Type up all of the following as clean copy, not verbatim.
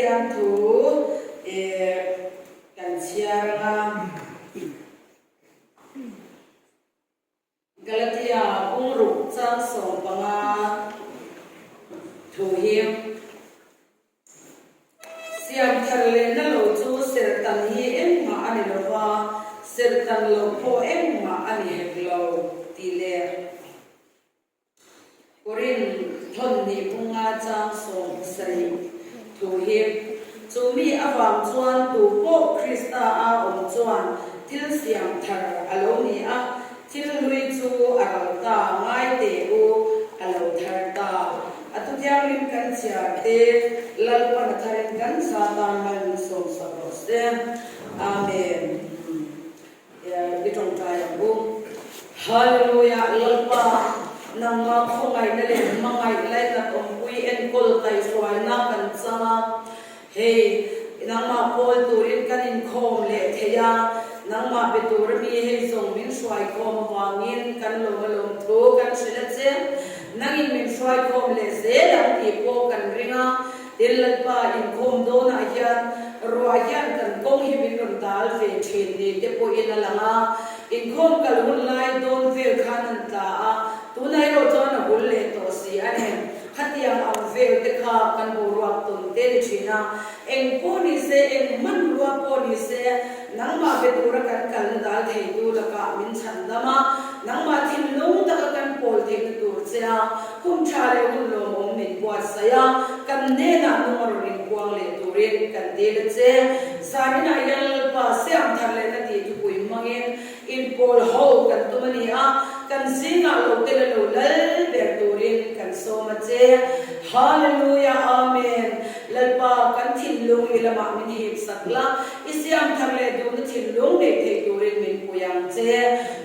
hian thu kan chiaranga Galatia ungru chang som panga thu hi siam tharle na lo chu sertan hi emma ani lova sertan lo po emma ani heklo tile Korin thon ni punga chang som sai thu hi chumi awam chuan tu po Krista a chuan til siam thar alo ni a til lui chu aralta ngai te u alo thar ta atu thiang lim kan chia te lalpan tharin kan sa ta man som sa se amen ya bitong tai bu hallelujah lalpa nangma khongai na le mangai lai na om pui en kol tai swai na kan changa hey nangma pol turin kan in khom le theya nangma betur mi he song min swai khom wangin kan lo malom tho kan sila che nangin min swai khom le ze lang ti po kan ringa dilpa in khom do na hian royan kan kong hi min ron dal ve thin ni te po in alanga in khom kal hun lai don vel khan an ta a tunai ro chon hul le to si ane khatiang am vel te kha kan bo ruak tun te ni china eng po ni se eng man ruak po ni se nangma betura kan kal dal thei tu la ka min chan dama nangma thin lung ta kan pol thei tu chea kum tha le hun lo mom min bua saya kan ne na numar rin kwang le turin kan de le che sanina yal pa siam thar le na ti tu pui mangin in pol ho kan tu mani a kan singa lo te lo lal ber turin kan so ma che hallelujah amen lalpa kan thin lung ilama min hi sakla isiam thar le du na thin lung ne the turin min puyang che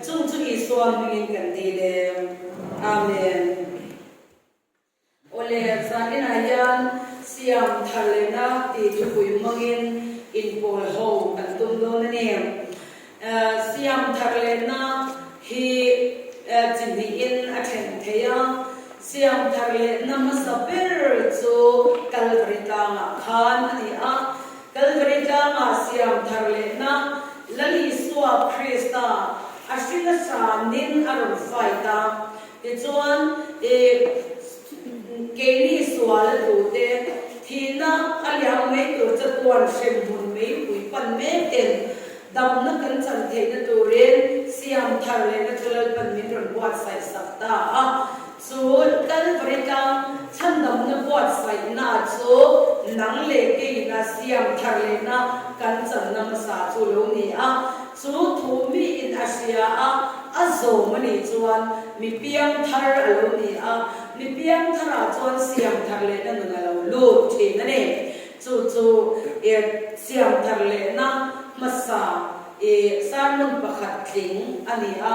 chung chung i suam min kan ti le amen ole sanina yan siam thar le na ti tu pui mangin in pol ho kan tum do na ne siam thar le na hi chini in athen theya siam thar le na masaber chu kalvarita ma khan ani a kalvarita ma siam thar le na lali suwa Krista ashina sanin aron faita te chuan keni sual tu te thina alyang mai tur chatuan shem hun mai pui pan me ten dam na kan chan the na turen siam thar le na chalal pan min ron buat sai sakta a chu kalvarita chan dam na buat sai na chu nang le ke na siam thar le na kan chan na sa chu lo ni a chu thu mi in asia a azo mani chuan mi piang thar alo ni a mi piang thara chuan siam thar le na na lo lu the na ne chu siam thar le na masa sanun pakhat thing ani a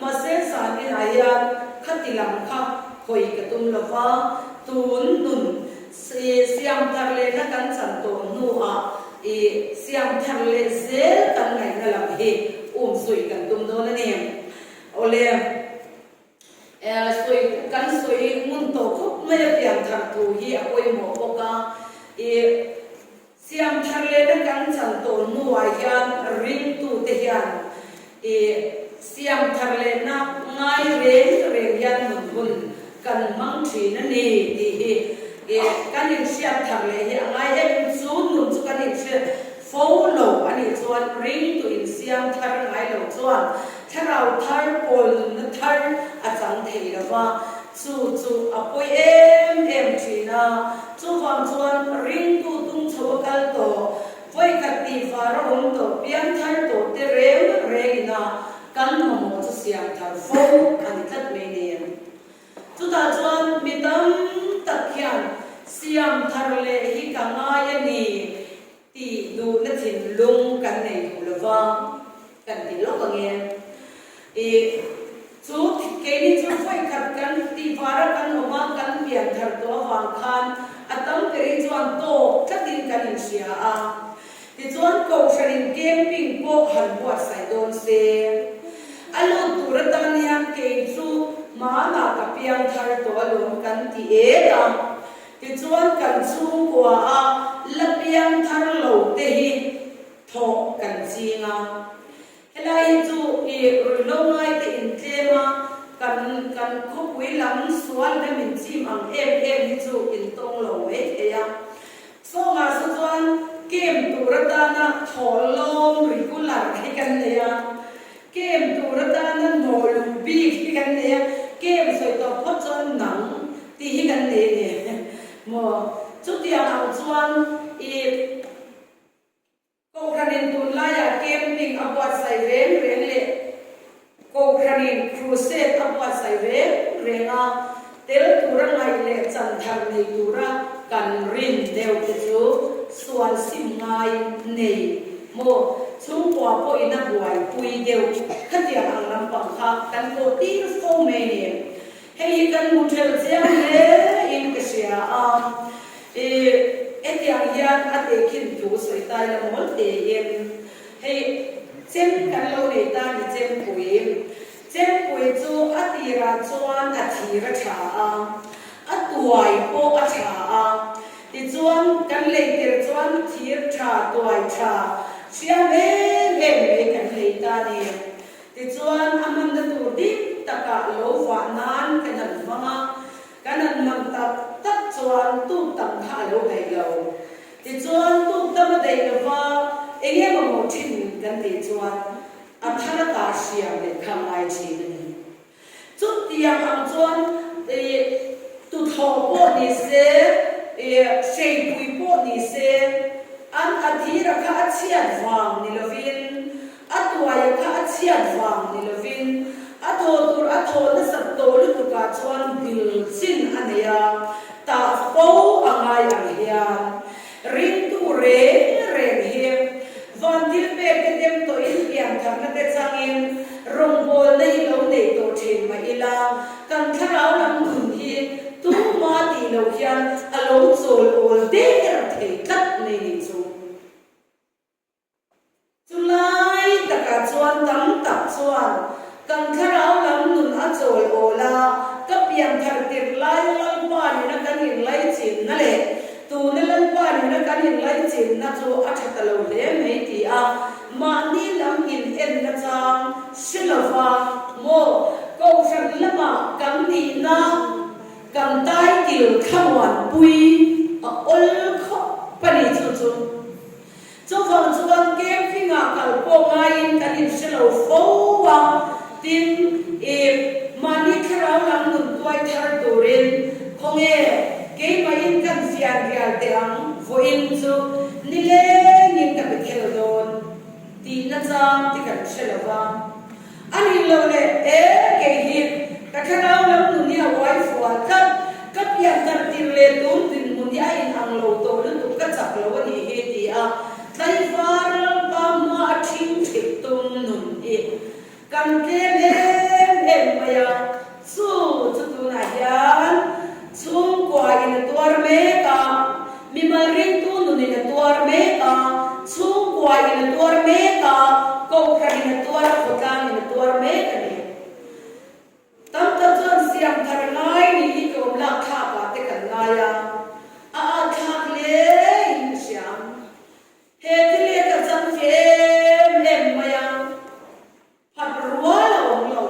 mase sanin ayan khatilam kha hoi ka tum lova tun nun siam thar le na kan chan to nu a siam thar le zel kan ngai na lam he sui kan tum do na ne ole sui mun to khop me pian thar tu hi apoi mo poka siam thar le na kan chan to nu a hian ring tu te hian siam thar le na ngai reng hian mun kan mang thi na ni ti hi kan in siam thar le hi ngai em chu nun chu kan in se follow ani chuan ring tu in siam thar ngai lo chuan tharau thar pol na thar a chang thei lawa chu apoi em thina chu wang chuan ring tu tung chhokal to voi kati farom to pian thar to te reng na kan mo chu siam thar fo ani tat me ne chu ta chuan midam takhian siam thar le hi ka ngai ani ti du na thin lung kan nei lawa kan ti lo ka nge chu ke ni chu foi khat kan ti vara kan oma kan pian thar to wang khan atam peri chuan to thatin kan in sia a ti chuan ko sharin camping po han buat sai don se alo turatan yan ke chu ma na ka pian thar to alom kan ti e da ti chuan kan chu kwa a la nga helai chu e rolongai te in tlema kan khopui lam sual na min chim ang em ni chu in tong lo e ya so nga so chuan kem turata na tholom regular hi kan ne ya kem turata na nol bi hi kan ne ya kem soi to phot chuan nang ti hi kan ne ne mo chu tiang ang chuan e ko khanin tun la ya camping abot sai reng le ko khanin crusade abot sai renga tel turang ai le chan thar nei tura kan rin deu te chu suan sim ngai nei mo chung kwa po ina buai pui deu khatia ang lam pang kha kan ko ti fo me ne hei kan mu thel chiang le in ka sia a etiang hian ate khin tu soi tai la mol te yen hei chem kan lo nei ta ni chem pui chu atira chuan athira tha a atuai po a tha a ti chuan kan lei ter chuan thir tha tuai tha sia me kan lei ta ni ti chuan aman da tu dik taka lo wa nan kan an manga kan an mang tak chuan tu tam kha lo dai lo ti chuan tu tam dai lo wa enge mo thin kan ti chuan athara ta sia le kham ai chi ni chu tiang ang chuan tu tho po ni se sei pui po ni se an athira kha chian wang ni lovin atuaya kha chian wang ni lovin atho na sat to lu tu ka chuan bil sin anaya ta po angai ang hian ring tu re hi van til pe ke dem to in piang thang na te changin rong bol nei lo nei to thin ma ila kan tharau lam hun hi tu ma ti lo hian alo chol ol de er thei tat nei ni chu chulai taka chuan tam tak chuan kan tharau lam nun a chol ola ka piang thar tir lai lal pa ni na kan in lai chin na le tu na lal pa ni na kan in lai chin na chu a thata lo le mei ti a ma ni lam in en na chang silova mo ko san lama kam ni na kam tai til khawan pui a ol kho pani chu chu chu phong chu kan kem finga kal po ngai kan in silo fo wa tin e mani kharau lam nun tuai thar turin khonge ke mai in kan sian rial te ang vo in chu ni le nin ka be khel don ti na chang ti kan selawa ani lo le ke hi ka kharau lam nun ni awai fo ka pian tar tin le tum tin mun ya in ang lo to lu tu ka chak lo ni he ti a dai far pa ma thing thik tum nun e kan ke le maya su tu na yan chung kwa in tuar me ka mi mal ring tu nun in tuar me ka chung kwa in tuar me ka ko ka in tuar ko ka in tuar me ka ni tam ta chuan siam thar ngai ni ko la kha ka te kan ngai ya a thak le in siam he te le ka chang fe maya phat ruwa lo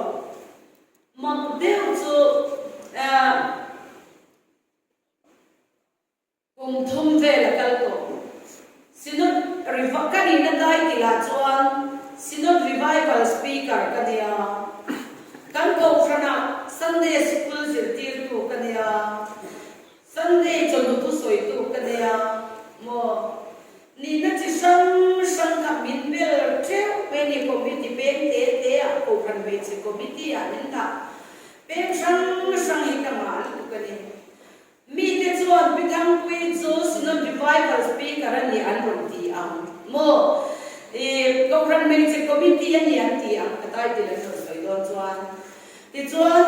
mang deu chu cùng thum về là kal to sinot kani na dai tila chuan sinot revival speaker kania kan ko frana Sunday school zir tir tu kania Sunday chonu tu soi tu kania mo ni na chi sang ka min bel treu pe ni committee peng te a ko kan ve chi committee a nin ta peng sang hi ka ma tu kania mi te chuan bithang pui chu sinot revival speaker ani an ron ti ang mo ko ran me chi committee ani an ti ang katai ti la soi don chuan ti chuan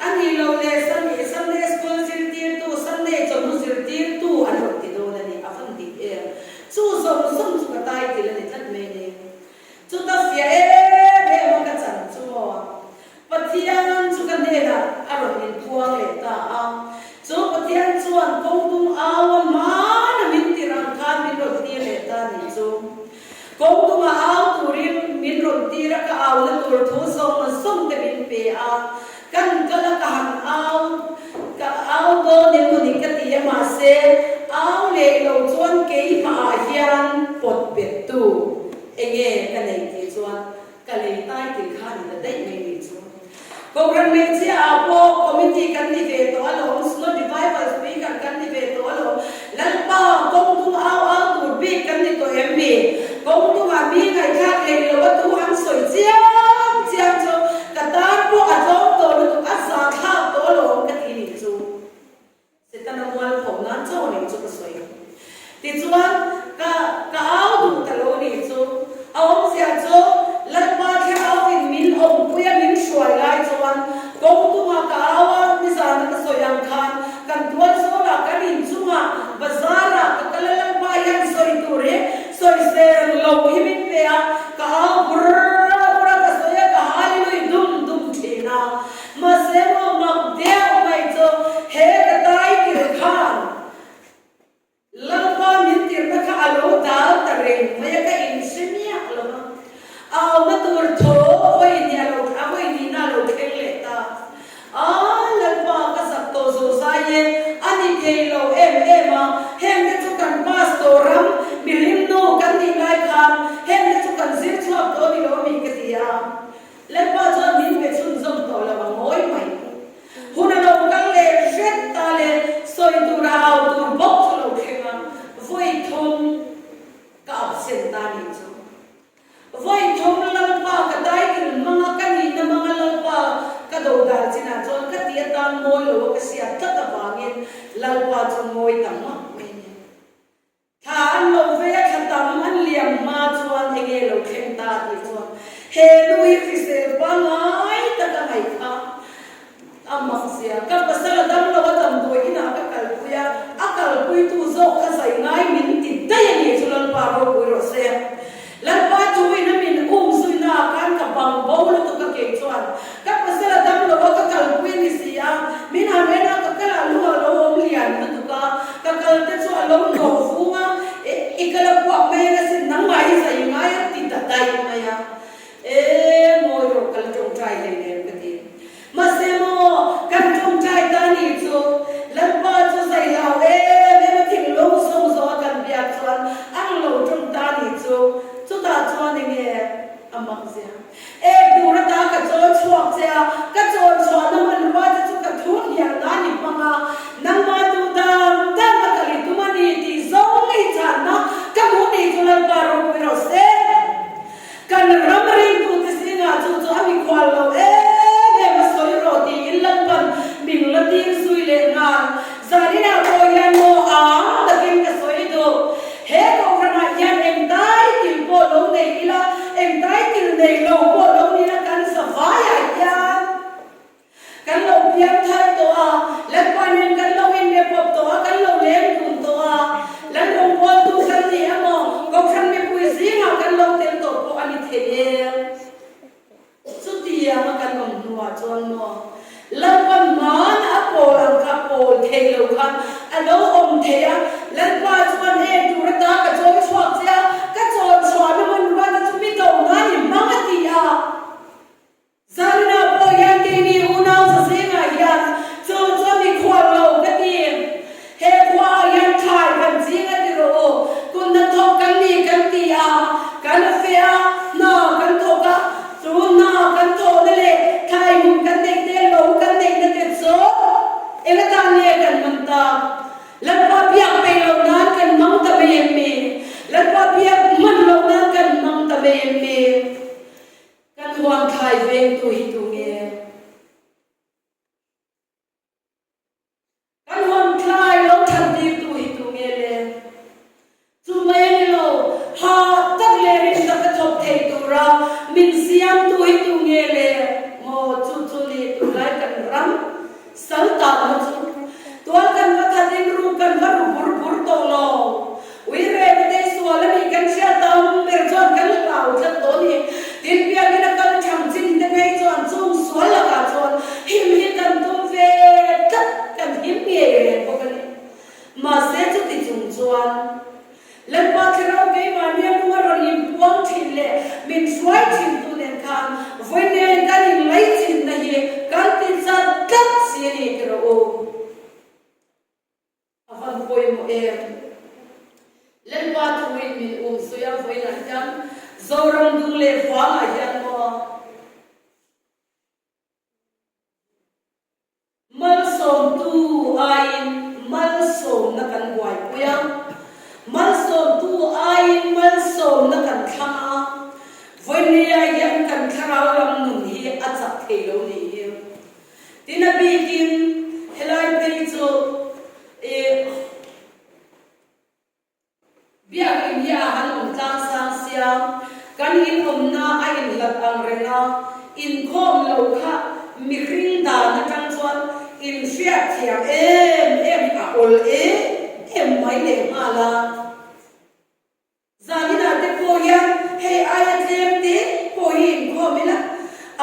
ani lo le Sunday school zir tir tu Sunday chonu zir tir tu an ron ti don ani a fan ti chu som chu katai ti la ni tat me ni chu ta fia ma ka chan chu pathian chu kan ne na a ron in thuang le ta ang so pathian chuan kong tum awa man min tirang khan min ro ti le ta ni so kong tum a aw turin ra ka au na tur thu so ma som te bin pe a kan kala ka han au do ne mu ni ka ti ma se au le lo chuan ke ma hian pot bet tu enge ka nei ti chuan ka le tai ti khan na dai nei ni chuan program me che apo committee kan ni ve to alo sno revival speaker kan ni ve to alo lalpa kong tu au tu bi kan ni to mb kong tu ma bi ngai kha le lo tu han soi chiang cho ka tar po a to to lu ka sa kha to lo ka ti ni chu se ta na wal phom nan cho ni chu ka soi ti chuan ka au tu ta lo ni chu au sia cho lalpa kha au in min om puya min shwai lai chuan kong tu ma ka awa ni sa na ka soyang khan kan tuan so la kan in chunga bazara ka kalalang pa yan soi tu re soi se lo hi min pe a ka au bura ka soya ka hali lui dum thina ma se mo ma de mai cho he ka tai ki khan lalpa min tir na ka alo dal ta re mai ka in simia lo ma au na tur tho oi ni alo a oi ni na lo khele ta lalpa ka sak to zo sa ye ani thelo em a hem ke chu kan pastoram milim no kan ni lai khan hem ke chu kan zir chu to ni lo mi ke tia lalpa cho min be chun zom to la ngoi mai huna lo kan le shet ta le soi tu rao tu bok lo khenga voi thom ka sen ta ni chu voi thom lalpa ka dai ki mga kan ni na mga lalpa ka do dal china chon ka tia tan moi lo ka sia ta ta bangin lalpa chon moi tam ma me ni tha an lo ve kha tam an liam ma chuan enge lo khen ta ti chuan he lui christel ba ngai ta ka mai kha amma sia ka pasala dam lo tam do ina ka kal puya akal pui tu zo ka sai ngai min ti dai ni chulan pa ro pui ro se lalpa chui na min sui na kan ka bang bo lo to ka ke chuan ka pasala dam lo ka kal pui ni sia min ha me na ka kala lu lo om lian na tu ka kal te chu alom no funga ikala pu me na sin nang mai sai ngai ti ta dai maya mo ro kal tong trai le ne ka ti ma se mo kan tong trai ta ni chu lalpa chu sai lao me ma thing lo so zo kan bia chuan ang lo tong ta ni chu ta chuan nge amang sia du ra ta ka chon chuak sia ka chon chuan na man wa chu ka thun hian na ni panga nang ma tu dam ta ma ka li tu ma ni ti zong ni chan na ka mu ni chu lan pa ro pi ro se kan ram ring tu ti singa chu chu ami khwal lo ne ma soi ro ti in lan pan min la ti sui le nga zari na ko yan mo a ta kin ka soi do he ko na yan em dai til po lo nei ila em dai til nei lo po lo ni na kan sa vai a ya kan lo pian thai to a la panin kan lo in ne pop to a kan lo lem kun to a lan lo po tu kan ni amo ko kan me pui zinga kan lo tel to po ani the su ti ya ma kan nom nuwa chon no lan pan man a po lang ka po the lo khan a lo om the ya lan pa chuan du ra ta ka chon chuak sia ka chon chuan na man wa ta chu mi to na ni ma ma ti a zalina po yan ke ni unau sa singa ya chon chon ni khwa lo ka ti he khwa yan thai kan jinga ti ro kun na tho kan ni kan ti a kan fe a na kan tho ka chu na kan tho le thai mun kan te te lo kan te te so ela ta ne kan man ta lalpa piak pe lo na kan mang ta be me lalpa piak man lo na kan mang ta be me kan huang khai veng tu hi tu nge kan huang khai lo than ti tu hi tu nge le chu mai ni lo ha tak le rin ta ka thop thei tu ra min siam tu hi tu nge le mo chu chu li tu lai kan ram sal ta mo chu tuan kan va tha ding ru kan va ru bur bur to lo wi re me de suala mi kan sia tam mer chon kan lau tha to ni tin pia ni na kan cham chin de me chon chung suala ka chon him hi kan tum ve tak kan him ye ko kan ma se chu ti chung chuan len pa thero ke ma ni nu ro lim puang thin le min swai thin tu nen pa thuin min suya voi na jam zoram dung le fa ma yan mo mal som tu ain mal som na kan guai puya mal som tu ain mal som na kan thanga voi ni yan kan tharau lam nun hi achak thelo ni tina bi kim helai pe chu bia india han tlang sang sia kan in na ain lat ang renga in khom lo kha mi ring da na tang chuan in fiat thiam em a ol em mai le mala zanina te ko ya hey ai tlem te ko in khomila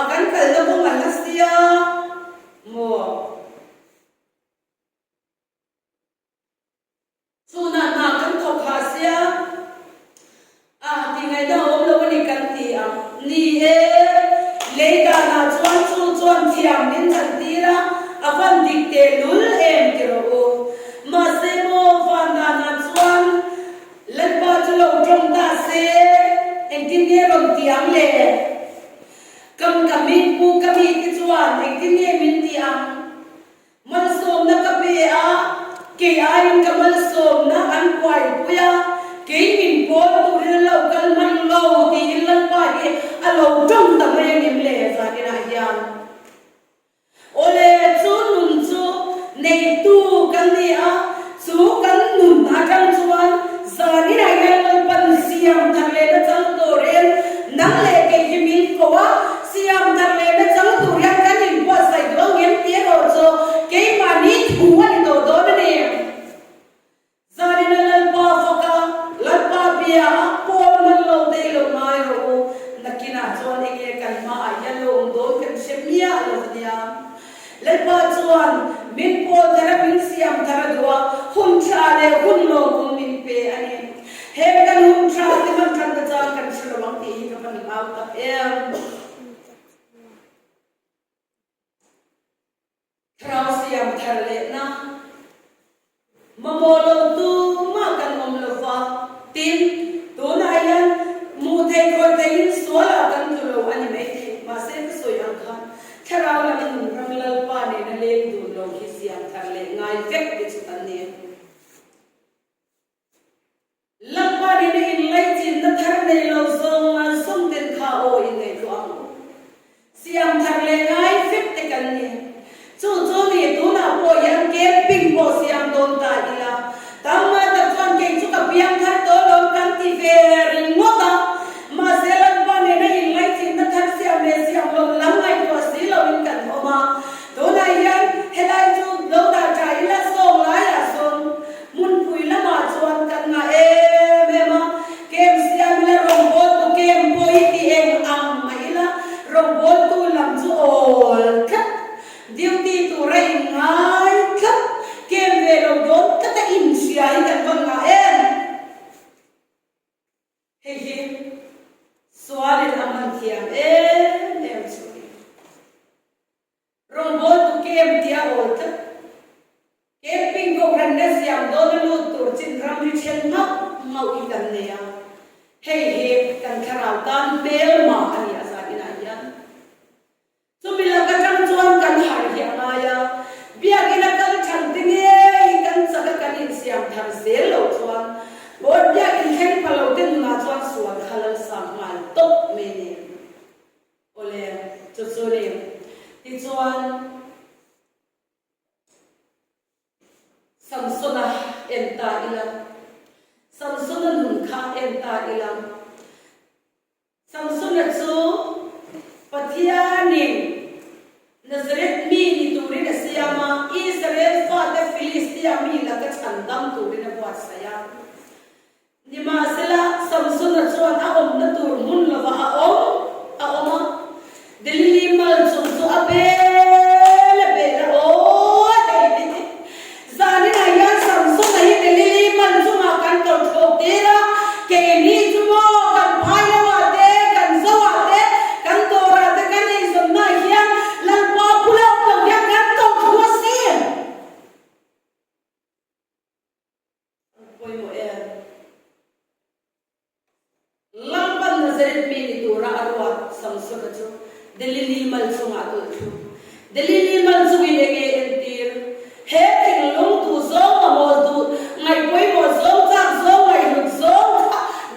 akan kal da ko ngal sia mo suna na kan to khasia ti ngai da om lo ni kan ti ni le da na chuan thiam nin chan ti ra avan dik te lul em ke ro ma se mo van da na chuan let ba chlo trong ta se en tin ne rom tiang le kam kamin pu kami ti chuan en tin ne min ti man som na ka pe ke ain kamal som na an kwai puya ke min po tu ri lo kal man lo ti lan pa hi alo trong ta me nim le za ni na yan ole chu nun chu nei tu kan ni chu kan nun na tang chuan za ni na yan pan siam thar le na chang to ren nang le ke hi min ko siam thar le na chang tu yan kan in po sai do ngem ti ro cho ke ma ni thu ani do do ne Zarina lalpa foka lalpa bia pol man lo de lo mai ro nakina chuan enge kan ma ayalo don kan semia lo dia lalpa chuan min pol thara min siam thara dua hum cha le hun lo hum min pe ani he kan hum cha ti man kan ta cha kan shrawang ti ka pan out ta em trao siam thar le na mamolo tu ma kan om lo fa tin tu na yan mu the ko te in sola kan tu lo ani me ma se so yang khan tharau la min ram lal pa ne na le du lo hi siam thar le ngai vek ti chu tan ne lam pa ne in lai chin na thar ne lo zong ma som ten kha o in ne tu ang siam thar le ngai vek te kan ne chu ni tu na po yan ke ping po siam don ta ila tamma ta chuan ke chu ka piang thar to lo kan ti ve ring mo ta ma selan pa ne na in lai chin na thar siam le siam lo lam ngai to si lo in kan oma to na yan helai chu lo ta cha ila song la ya song mun pui la ma chuan kan nga me ma kem siam le rong bo tu kem poi ti eng ang mai la rong bo tu lam chu ol khat duty tu rai ngai khat kem ve lo don kata in sia i kan ban nga he swari aman thiam em churi rong bo tu kem dia ol khat kem ping ko ran na siam don lu tur chin ram ri chen mau i kan ne ya he kan kharau kan bel ma ani asa ina yan sumila ka chang chuan kan har hi aya bia ina kan chang tinge kan saka kan in siam thar se lo chuan bor bia in khen palo tin na chuan suan khalal sam mal top me ne ole chu sore ti chuan samsona enta ila samsona nun kha enta ila samsona chu pathianin Nazareth mi ni turin siyama Israel fa ta Filistia mi la ka chandam turin buat saya ni masala samsuna chuan a om na tur mun lova a om delili mal chum chu a be o zani na ya samsuna hi delili mal chum a kan to thok tera ke ni chumo kan phai wa te kan zawa te kan to ra te kan ni som na hian lan pa pula to ya kan to thua sin poi mo delili mal sunga tu thu delili mal sungi lege entir he thing long tu zo mo tu ngai poi mo zo cha zo ngai lu zo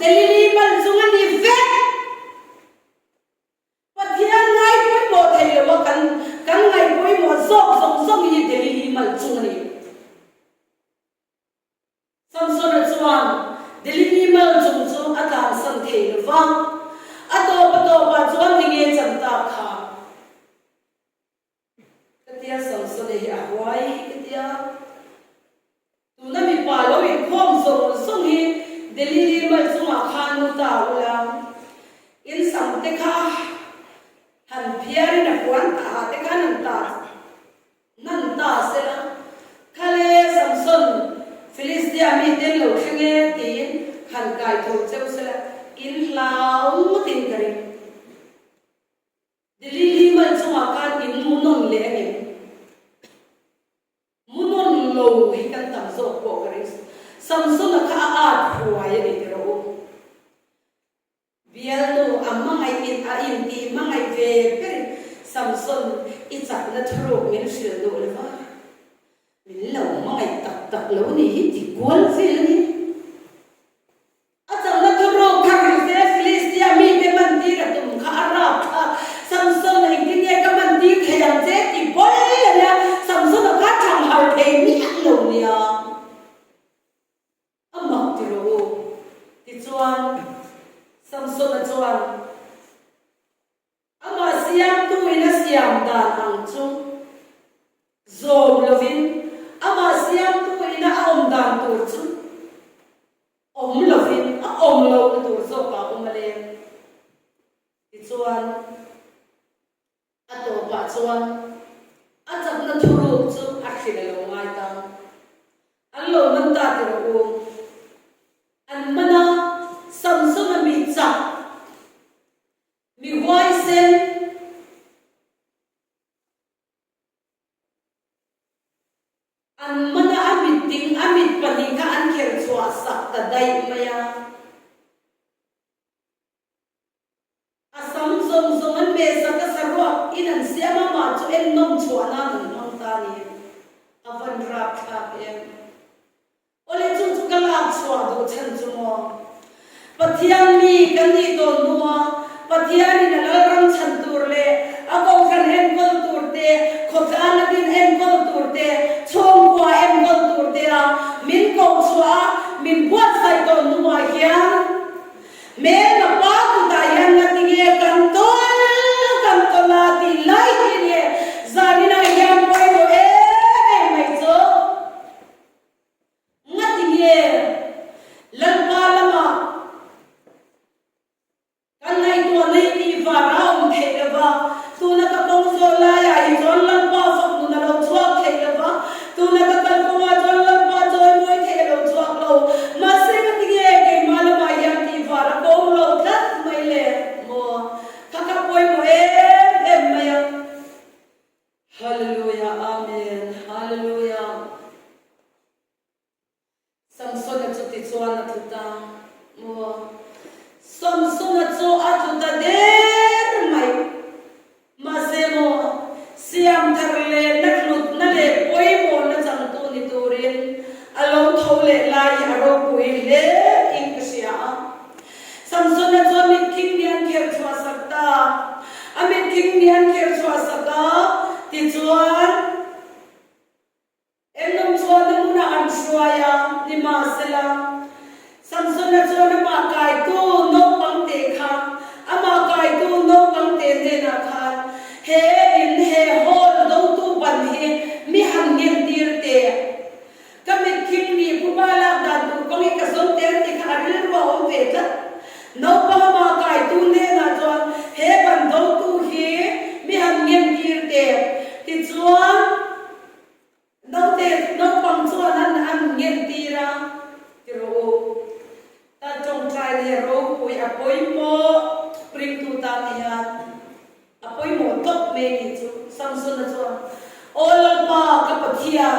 delili mal sunga ni ve pathian ngai poi mo thei lo kan ngai poi mo zo zo ni delili mal sunga ni samson chuan delili mal chung chu atang san thei lo wa ato pa chuan ninge chamta kha katia samson hi ahwai katia tuna mi pa lo in khom zo song hi delili mal chunga khan nu ta ula in sam te kha han phiari na kwan ta te kha nan ta se la khale samson Philistia mi ten lo khenge tin khan kai tho cheu se la in lau tin kare delili mal chunga kan in munon le ni munon lo hi kan tam zo ko kare samson kha a huai ni ro bialo amai in a in ti mangai ve per samson ichak na thro min shil do le va min lo mangai tak lo ni hi ti gol fel ni achang na thro kha se Philistia mi be man ti ra tum kha arab kha samson ai ti ne ka man ti thayang che ti bol ya samson kha thang har the mi lo ni ya amma ti ro ti chuan samson a chuan ama siam tu ina siam da ang chu zom lovin ama siam tu ina om dan tu chu om lovin a om lo tu zo ka le ti chuan ato pa chuan a chak na thuru chu a khile lo ngai ta an lo man ta ti ro an mana samson mi cha mi wai sen an mana amit ting amit pani ka an kher chua sak ta dai maya asam zong zong an me sa ka sarwa in an siama ma chu en nom chua na nan hang ta ni avan rap kha em ole chu chu ka la chua do chan chu mo pathian mi kan ni do nuwa pathian ni na ram chan tur le ako kan en kol tur te khotan din en kol tur te chom kwa en kol tur te a min ko chua min buat sai do nuwa hian me na pa tu da yan na tinge kan to la ti lai ni zani na yan poi do e mai cho ngatinge lan pa lama kan nai to nei ti va raum the ba tu na ka kong so la ya i zon lan pa fak nu na lo chua the ba tu na ka kan ko ma zon lan pa joy moi the lo chua lo ma se ma ti ge ke ma la ma ya ti va ra ko lo that mai le mo ka ka poi mo em ma ya hallelujah amen hallelujah samson na chuti chuan na thuta mo samson na chu a thuta der mai masemo siam tharle naklut na le poi mo na chang tu ni turin along thole lai aro pui le in ksia samson na chu mit king nian kher chwa sakta amit king nian kher chwa saka ti chuan enom chuan na an shwaya ni ma sela samson na chuan ma kai tu no pang te kha ama kai tu no pang te ne na kha he in he hol do tu ban he mi han ngem tir te kamit king ni pu ba la da tu ko mi ka son ter ti kha ri ro om ve ta no pa ma kai tu ne na chuan he ban do tu he mi han ngem tir te ti chuan no pang chuan an ngem tira ti ro ta chong trai le ro pui apoi mo pring tu ta ni han apoi mo top me ni chu samson na chuan all pa ka pathian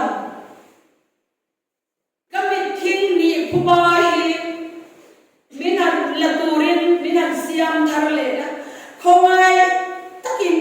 kamit king ni phuba hi minan laturin minan siam tharle na khomai takin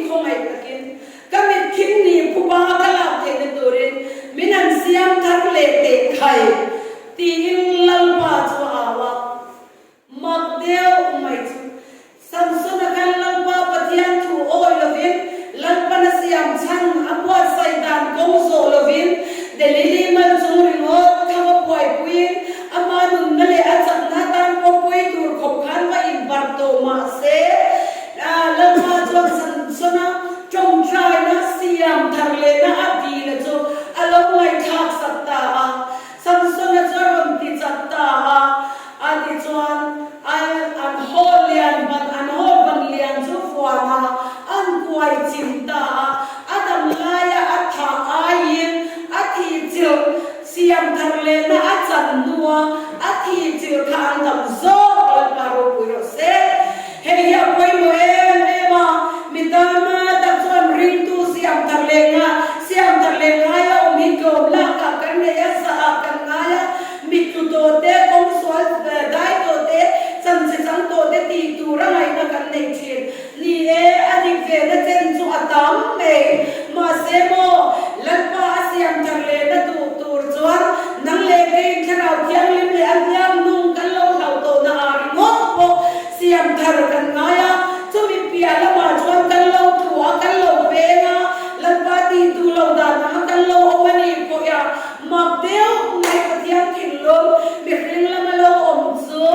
siam thar kan ngaya chumi pia lama chuan kan lo thua kan lo penga lalpa ti tu lo da na kan lo omani ko ya mak deu ngai pathian thin lo mi ring lama lo om chu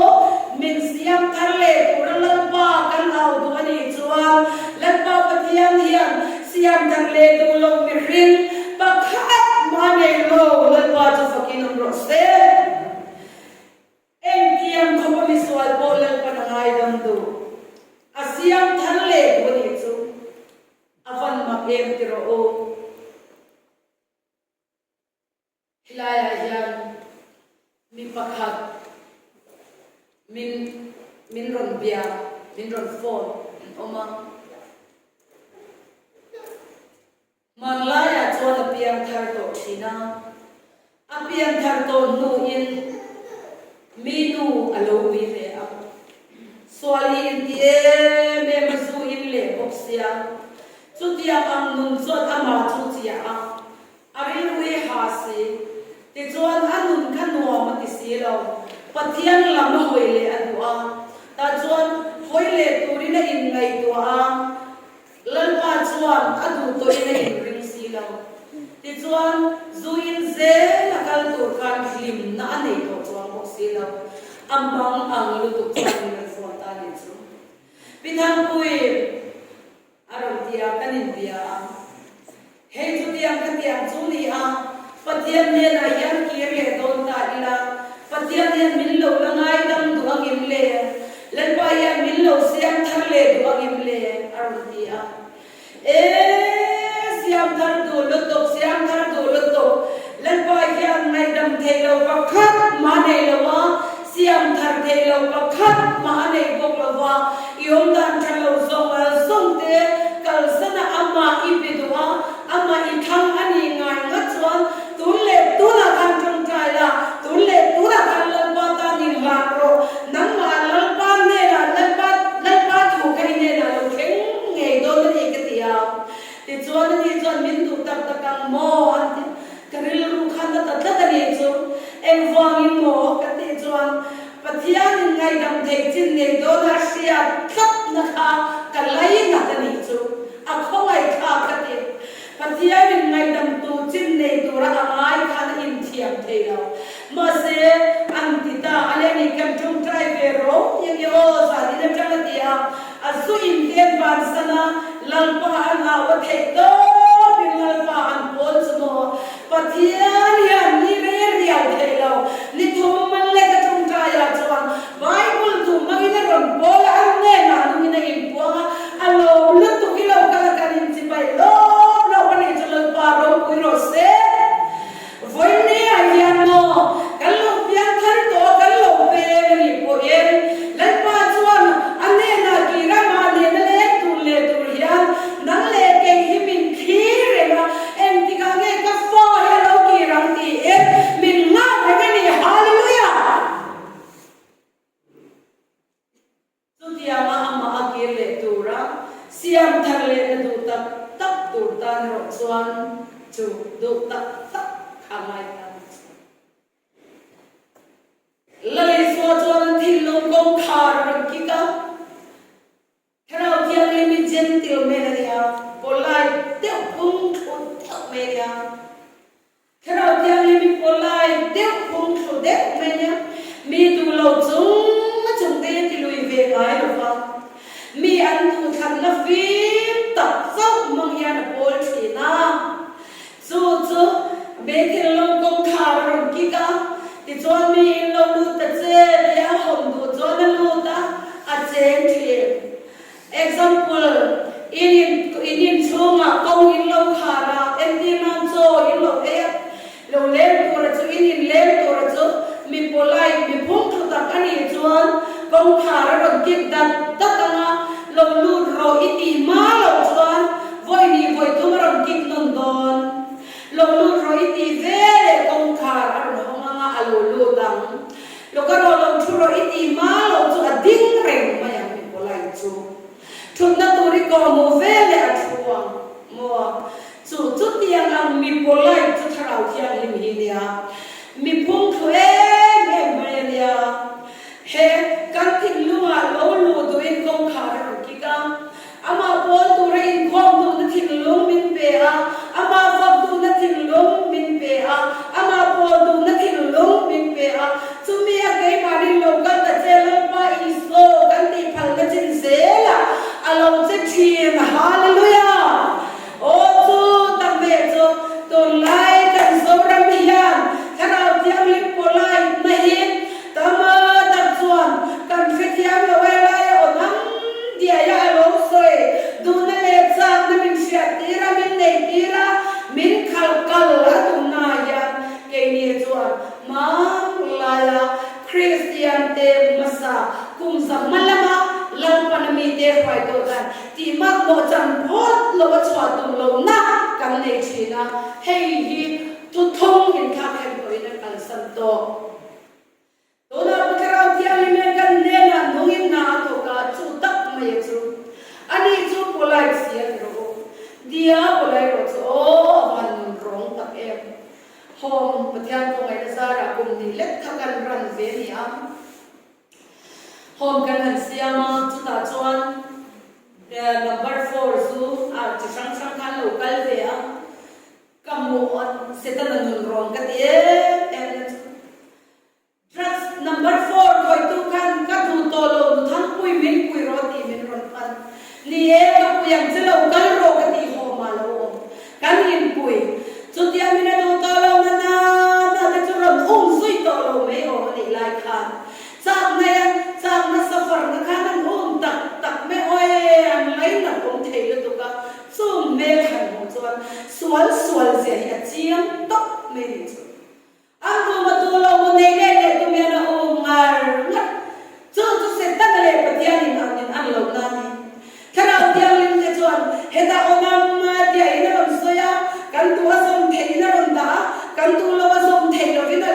min siam thar le pura lalpa kan au tu ani chuan lalpa pathian hian siam thar le tu lo mi ring pakhat mane lo lalpa chu fakin ro se em tiam ko mi swal bo lalpa na ngai dam do asiam thar le tu ani chu avan mak em tiro o hilaya hian mi pakhat min ron bia min ron phone oma manlaya chuan apiang thar to thina apiang thar to nu in mi nu alo bi le a swali in tie me mazu in le boxia chu tia ang nun chuan ama chu chia a ari lui ha se ti chuan anun khanwa ma ti si lo pathian lam hoile adua ta chuan hoile turina in ngai tua lalpa chuan adu to ina in ring si lo ti chuan zuin ze nakal tur kan hlim na nei to chuan mo si lo ambang ang lu tu chuan in phone ta ni chu pinang pui aron tia kanin bia hei chu tiang ka tiang chu ni a pathian ne na yan ki le don ta ila pathian ne min lo langai dam du angim le lalpa ya min lo siam thar le du angim le aron tia siam thar du lo to siam thar du lo to lalpa ya ngai dam thei lo pakhat ma nei lo wa siam thar thei lo pakhat ma nei bok lo wa yom dan thar lo zong te kal sana amma ibidwa amma i thang ani ngai nga chuan tulle tuna kan thang trai la tulle tuna kan lalpa ta ni la ro nang ma lalpa ne la lalpa thu kai ne la lo kheng nge do ni ke tia ti chuan ni chuan min tu tak tak mo an karil ru khan ta ta ni chu em wang in mo ka ti chuan pathian ngai dam thei chin ne do na sia thap na kha kalai na ta ni chu a khongai kha ka ti pathian ngai dam tu chin ne tu ra ai khan in thiam thei lo ma se an ti ta ale ni kam chung trai ve ro yang yo sa ni na chang ti a asu in den ban sana lalpa an a wa thei do bin lalpa an pol smo pathian ya ni re riau thei lo ni thum man le ka chung trai ya chuan bible tu magina ron bol an ne na nu na in puanga alo lut tu kilo kala kanin chi bai lo ani chulal pa ro pui ro se voi ne ayan no kallo pian thar to kallo pe ni po yen lan pa chuan ane na ki ra ma ne na le tu hian nang le ke hi min khi re na em ti ka nge ka fo he lo ki rang ti e min nga re ni hallelujah tu dia ma amma akir le tu ra siam thar le na du tak tak tur tan ro chuan chu du tak tak khamai ta lai so chuan thil long kong khar ki ka thrau thiang le mi gentle me na ya polai teu phung thu teu me ya thrau thiang le mi polai teu phung thu teu me ya mi tu lo chung te ti lui ve ngai lo fa mi an tu than na fi tak zau mang ya na pol thina chu be thil long kong khar ron ki ka ti chuan mi in lo lu ta che ya hom du chuan na lu ta a chen thi example in chunga kong in lo khara em ti nan cho in lo e lo le ko ra chu in le ko ra chu mi polai mi phung thu ta ani chuan kong khara ron ki dat takanga lo lu ro iti ma lo chuan voi ni voi tu ron ki non don lo lu ro iti ve kong khara ron homa alo lu dang lo ka ro thu ro iti ma lo chu a ding reng ma ya mi polai chu thun na tu ri ko mo ve le a thuang mo chu tiang ang mi polai chu tharau thiang lim hi nia mi phung thu e me me nia he ka kan thing lunga lo lu do in kong khar ki ka ama pol tu re in khom tu na thing lung min pe a ama fak tu na thing lung min pe a ama pol tu na thing lung min pe a chumi a ke mari lo ka ta chelo pa iso kan ti phal ka chin zela alo che thien hallelujah o chu tam be chu to lai kan so ram hian kharau tiang lim polai na hin tama tak chuan kan fetiam lo ai lai o nam dia ya lo soi du na le chang na min sia tira min nei tira min khal kal la tu na ya ke ni chuan mang la ya Christian te masa kum zamalama lan panami te fai to dan ti mak mo chan phot lo wa chwa tum lo na kan nei china hei hi tu thong in kha khem ko in kan san to na putharau tiang li men kan ne na nungin na to ka chu tak mai chu ani chu polai sia ro dia polai ro chu van rong tak em hom pathian ko ngai sa ra kum ni let kha kan ran ve ni am hom kan han siama chu ta chuan number 4 zu a chi sang sang khan local ve a kamu setan nun rong ka ti drugs number 4 koi tu kan ka du to lo thang pui min pui ro ti min ron pan ni e ka puyang che local ro ka ti ho ma lo kan in pui chu ti amina do to lo na na chu ron sui to lo me ho ni lai khan sang na safar na khan tak me oi an lai na kom thei lo tu ka su me khan ho chuan sual se ya chiam tok me ni chu ang tu ma tu lo mo nei le tu me na ngar ngat chu se ta le patian ni an lo na ni thara tiang lim te chuan heta onam ma dia ina ron soya kan tu asom thei na ron da kan tu lo asom thei lo vina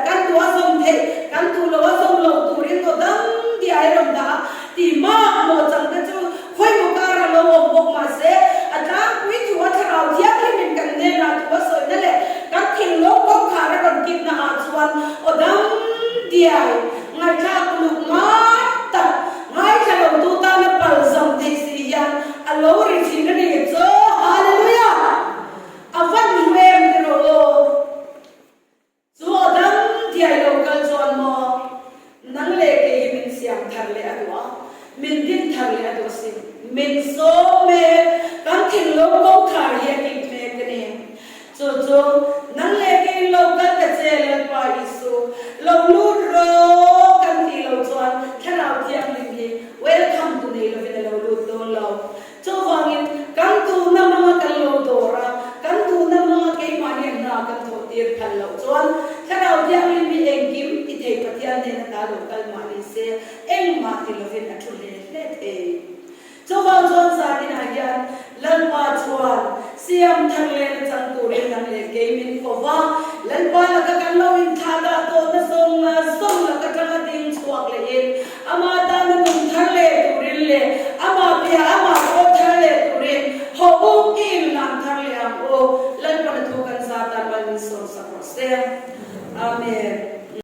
kan tu asom thei kan tu lo asom lo tu rin ko dam dia ron da ti ma mo chang te chu khoi mo ka ra lo bok ma se atra kui chu thara tiang lim kan ne ra tu soi na le kan thin lo ko kha ra ron kip na a chuan odam dia ngai tha kuluk ma ta ngai tha lo tu ta na pal zam te si yan alo ri thin na ni cho hallelujah avan huem de ro zo dam dia local zon mo nang le ke min siam thar le adwa min din thar le adwa si min so me kan thin lo ko khar ye ki me kne cho nang le ke local ka che le pa isu lo lu ro kan ti lo chuan tharau thiam lim hi welcome to nei lo vin lo lu do lo cho wangin kan tu na mga kan lo do ra kan tu na mga ke mani na kan tho tir phal lo chuan tharau thiam lim hi engkim i thei pathian ne na ta local mani se eng ma ti lo vin athu le the cho wang chuan sa din a yan lan pa chuan siam thang le na chang tu re nang le ke min ko wa lan pa la ka kan lo in tha da to na song la ka